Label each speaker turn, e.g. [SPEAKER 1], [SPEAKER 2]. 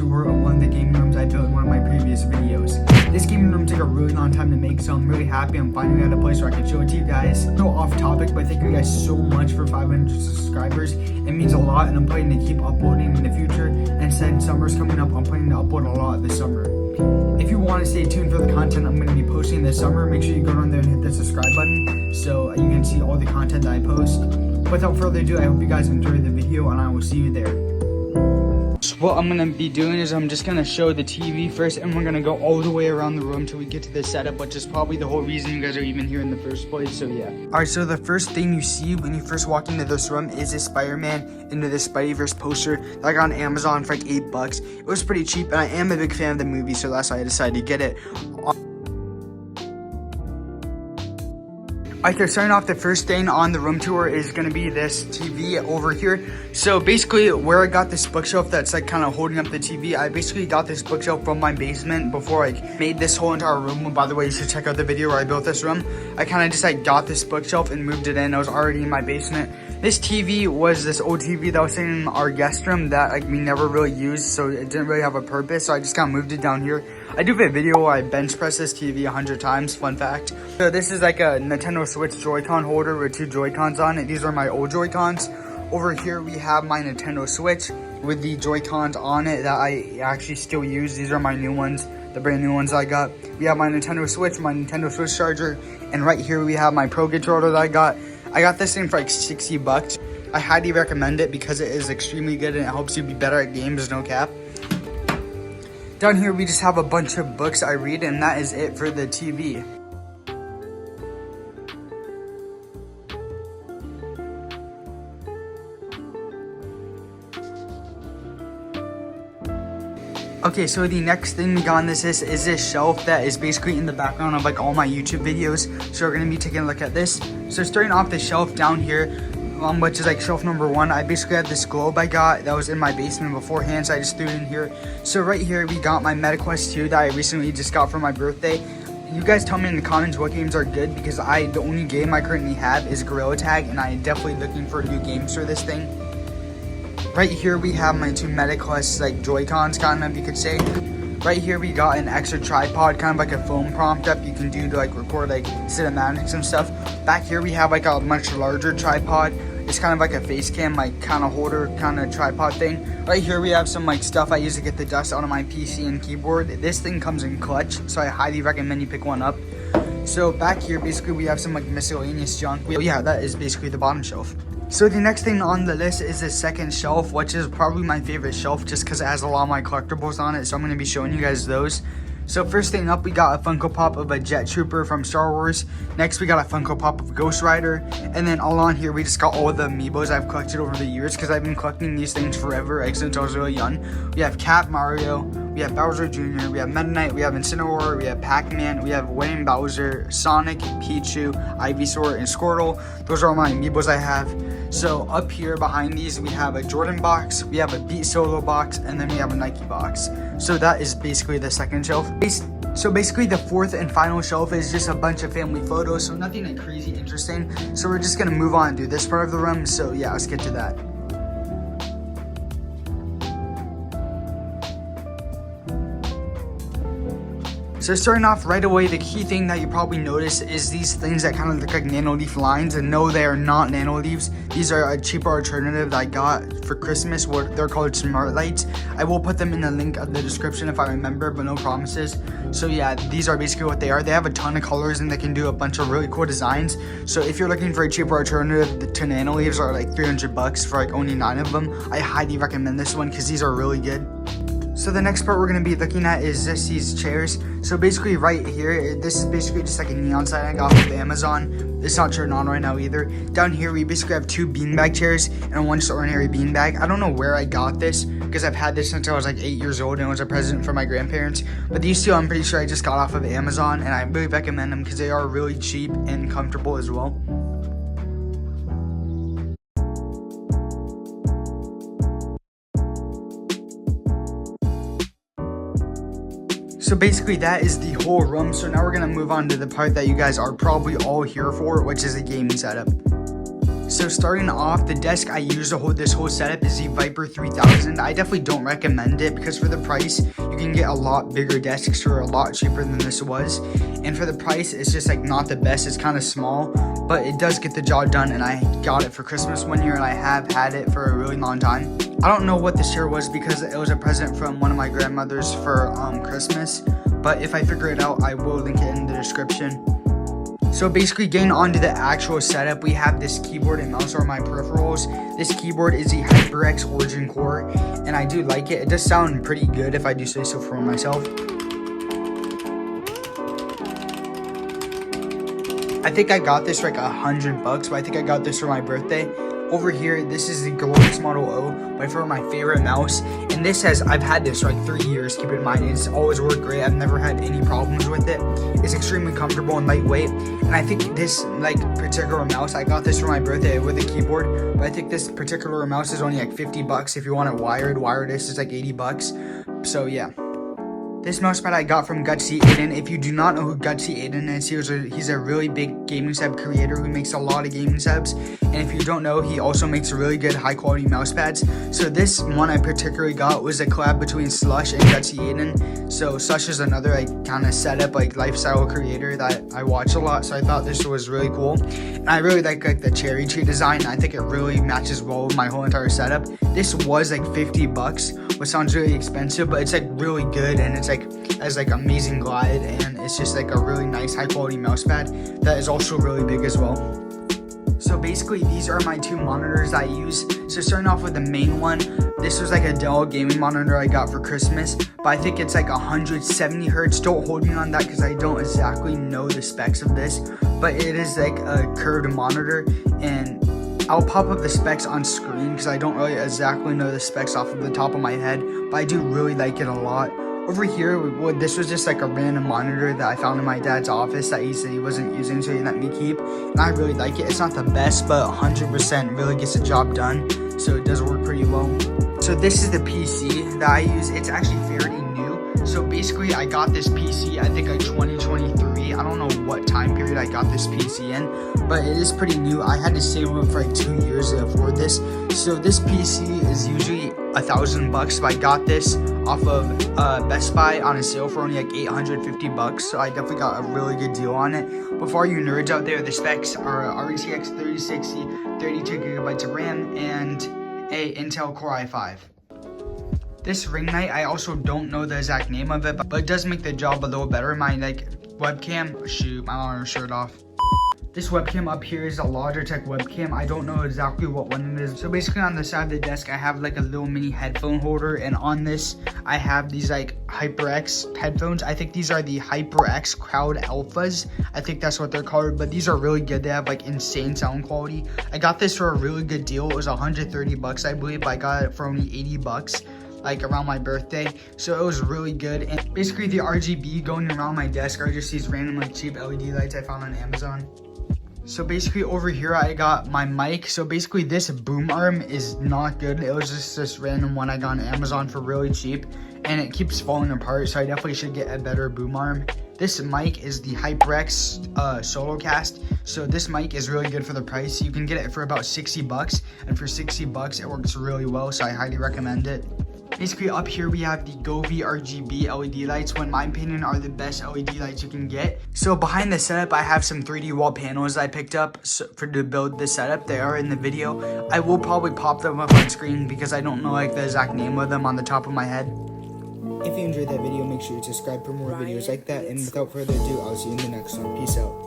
[SPEAKER 1] tour of one of the gaming rooms I built in one of my previous videos. This gaming room took a really long time to make, so I'm really happy I'm finally at a place where I can show it to you guys. So off topic, but thank you guys so much for 500 subscribers. It means a lot, and I'm planning to keep uploading in the future. And since summer's coming up, I'm planning to upload a lot this summer. If you want to stay tuned for the content I'm going to be posting this summer, make sure you go down there and hit the subscribe button so you can see all the content that I post. Without further ado, I hope you guys enjoyed the video, and I will see you there. So what I'm gonna be doing is I'm just gonna show the TV first, and we're gonna go all the way around the room till we get to the setup, which is probably the whole reason you guys are even here in the first place. So yeah. Alright, so the first thing you see when you first walk into this room is this Spider-Man Into the Spideyverse poster that I got on Amazon for like $8. It was pretty cheap, and I am a big fan of the movie, so that's why I decided to get it. Alright, so starting off, the first thing on the room tour is going to be this TV over here. So basically, where I got this bookshelf that's like kind of holding up the TV, I basically got this bookshelf from my basement before I made this whole entire room. And by the way, you should check out the video where I built this room. I kind of just like got this bookshelf and moved it in. I was already in my basement. This TV was this old TV that was sitting in our guest room that like we never really used, so it didn't really have a purpose. So I just kind of moved it down here. I do have a video where I bench press this TV 100 times, fun fact. So this is like a Nintendo Switch Joy-Con holder with two Joy-Cons on it. These are my old Joy-Cons. Over here we have my Nintendo Switch with the Joy-Cons on it that I actually still use. These are my new ones, the brand new ones I got. We have my Nintendo Switch, my Nintendo Switch charger, and right here we have my Pro Controller that I got. I got this thing for like $60. I highly recommend it because it is extremely good and it helps you be better at games, no cap. Down here we just have a bunch of books I read, and that is it for the TV. Okay, so the next thing we got on this is this shelf that is basically in the background of like all my YouTube videos. So we're gonna be taking a look at this. So starting off the shelf down here, which is like shelf number 1, I basically have this globe I got that was in my basement beforehand, so I just threw it in here. So right here we got my MetaQuest 2 that I recently just got for my birthday. You guys tell me in the comments what games are good, because the only game I currently have is Gorilla Tag, and I am definitely looking for new games for this thing. Right here we have my two MetaQuest like Joy-Cons, kind of, you could say. Right here we got an extra tripod, kind of like a phone prompt up you can do to like record like cinematics and stuff. Back here we have like a much larger tripod. It's kind of like a face cam, like kind of holder, kind of tripod thing. Right here we have some like stuff I use to get the dust out of my PC and keyboard. This thing comes in clutch, so I highly recommend you pick one up. So back here basically we have some like miscellaneous junk. Yeah, that is basically the bottom shelf. So the next thing on the list is the second shelf, which is probably my favorite shelf just because it has a lot of my collectibles on it. So I'm going to be showing you guys those. So first thing up, we got a Funko Pop of a Jet Trooper from Star Wars. Next, we got a Funko Pop of Ghost Rider. And then all on here, we just got all the Amiibos I've collected over the years because I've been collecting these things forever, like since I was really young. We have Cat Mario, we have Bowser Jr., we have Meta Knight, we have Incineroar, we have Pac-Man, we have Wayne Bowser, Sonic, Pichu, Ivysaur, and Squirtle. Those are all my Amiibos I have. So up here behind these, we have a Jordan box, we have a Beat Solo box, and then we have a Nike box. So that is basically the second shelf. So basically the fourth and final shelf is just a bunch of family photos, so nothing like crazy interesting. So we're just gonna move on and do this part of the room. So yeah, let's get to that. So starting off right away, the key thing that you probably notice is these things that kind of look like Nanoleaf lines, and no, they are not Nanoleaves. These are a cheaper alternative that I got for Christmas. They're called Smart Lights. I will put them in the link of the description if I remember, but no promises. So yeah, these are basically what they are. They have a ton of colors and they can do a bunch of really cool designs. So if you're looking for a cheaper alternative to Nanoleaves, are like $300 for like only 9 of them, I highly recommend this one because these are really good. So the next part we're going to be looking at is just these chairs. So basically right here, this is basically just like a neon sign I got from Amazon. It's not turned on right now either. Down here we basically have 2 beanbag chairs and one just ordinary beanbag. I don't know where I got this because I've had this since I was like 8 years old and it was a present from my grandparents. But these two I'm pretty sure I just got off of Amazon, and I really recommend them because they are really cheap and comfortable as well. So basically that is the whole room. So now we're going to move on to the part that you guys are probably all here for, which is a gaming setup. So starting off, the desk I use to hold this whole setup is the Viper 3000. I definitely don't recommend it because for the price, you can get a lot bigger desks for a lot cheaper than this was. And for the price, it's just like not the best. It's kind of small, but it does get the job done. And I got it for Christmas one year and I have had it for a really long time. I don't know what this chair was because it was a present from one of my grandmothers for Christmas. But if I figure it out, I will link it in the description. So basically getting onto the actual setup, we have this keyboard and mouse are my peripherals. This keyboard is the HyperX Origin Core, and I do like it. It does sound pretty good if I do say so for myself. I think I got this for like $100, but I think I got this for my birthday. Over here, this is the Glorious Model O, by far my favorite mouse. And this I've had this for like 3 years, keep in mind. It's always worked great. I've never had any problems with it. It's extremely comfortable and lightweight. And I think this particular mouse, I got this for my birthday with a keyboard. But I think this particular mouse is only like $50 if you want it wired. Wireless is like $80. So yeah. This mousepad I got from Gutsy Aiden. If you do not know who Gutsy Aiden is, he's a really big gaming sub creator who makes a lot of gaming subs. And if you don't know, he also makes really good high quality mousepads. So this one I particularly got was a collab between Slush and Gutsy Aiden. So Slush is another kind of setup lifestyle creator that I watch a lot. So I thought this was really cool. And I really like the cherry tree design. I think it really matches well with my whole entire setup. This was like $50, which sounds really expensive, but it's like really good and it's has amazing glide, and it's just like a really nice high quality mousepad that is also really big as well. So basically these are my two monitors I use. So starting off with the main one, this was like a Dell gaming monitor I got for Christmas, but I think it's like 170 hertz. Don't hold me on that because I don't exactly know the specs of this, but it is like a curved monitor, and I'll pop up the specs on screen because I don't really exactly know the specs off of the top of my head, but I do really like it a lot. Over here, this was just like a random monitor that I found in my dad's office that he said he wasn't using, so he let me keep. And I really like it. It's not the best, but 100% really gets the job done. So it does work pretty well. So this is the PC that I use. It's actually fairly new. So basically, I got this PC, I think like 2023. I don't know what time period I got this PC in, but it is pretty new. I had to save up for like 2 years to afford this. So this PC is usually $1,000, so I got this off of Best Buy on a sale for only like $850, so I definitely got a really good deal on it. But for all you nerds out there, the specs are RTX 3060, 32GB of RAM, and a Intel Core i5. This ring light, I also don't know the exact name of it, but it does make the job a little better. My webcam, shoot, my arm shirt off. This webcam up here is a Logitech webcam. I don't know exactly what one it is. So basically on the side of the desk, I have like a little mini headphone holder. And on this, I have these HyperX headphones. I think these are the HyperX Crowd Alphas. I think that's what they're called. But these are really good. They have insane sound quality. I got this for a really good deal. It was $130, I believe. But I got it for only $80. Around my birthday, so it was really good. And basically the RGB going around my desk are just these random cheap LED lights I found on Amazon. So basically over here I got my mic. So basically this boom arm is not good. It was just this random one I got on Amazon for really cheap, and it keeps falling apart, so I definitely should get a better boom arm. This mic is the HyperX SoloCast. So this mic is really good for the price. You can get it for about $60, and for $60 it works really well, so I highly recommend it. Basically up here we have the Govee RGB LED lights, what in my opinion are the best LED lights you can get. So behind the setup I have some 3D wall panels I picked up to build this setup. They are in the video. I will probably pop them up on screen because I don't know the exact name of them on the top of my head. If you enjoyed that video, make sure to subscribe for more videos like that, and without further ado, I'll see you in the next one. Peace out.